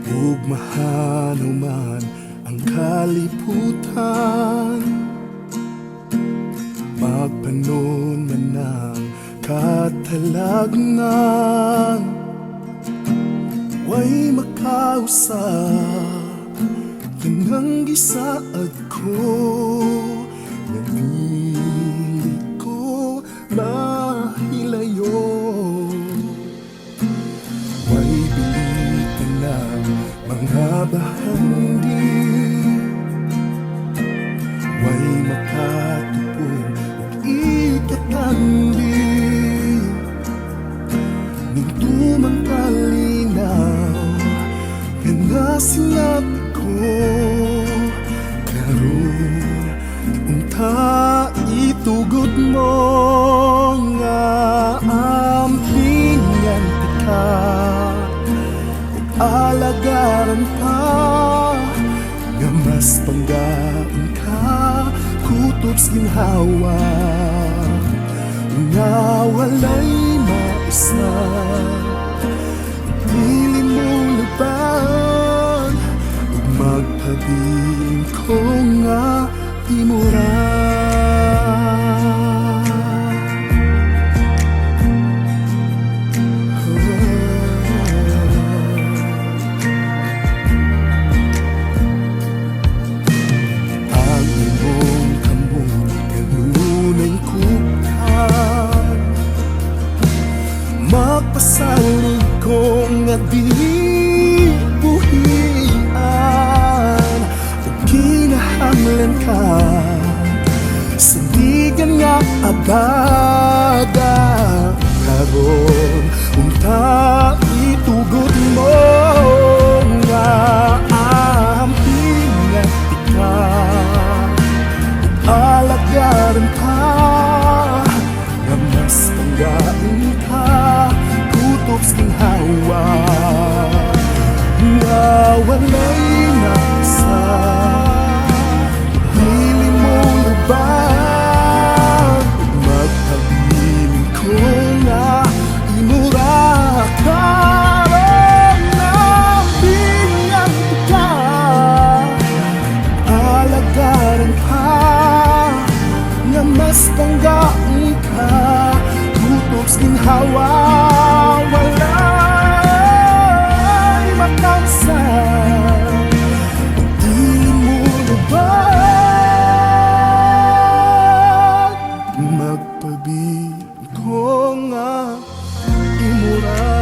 ug mahanaw man ang kalibutan, magpanon man ang katalagnan, way makausap kanang gisaad ko, napili ko mahilayo. Way bilitan ng mga bahandi, way makatupong ug ikatandi, nung tumang kalinaw nga nasinabi ko, karon unta itugod mo nga ampingan ka ug alagaran pa, nga mas panggaan ka kutob sa ginhawa, nga walay maisna. Pili mo laban ug magpabiling ko nga imura. Ang imong kamot kanunay kutan, magpasalig ko nga di buhian ug kinahanglan ka sa digan nga abada, karon unta itugod mo nga ampingan ka ug alagaran ka, nga mas panggaan ka kutob sa ginhawa, nga walay nasa. Pili mo laban ug magpabiling ko nga imura, karon nampingan ka, alagaran ka, nga mas panggaan ka kutob sa ginhawa, walay makansan. Pili mo laban, magpabiling ko nga imura.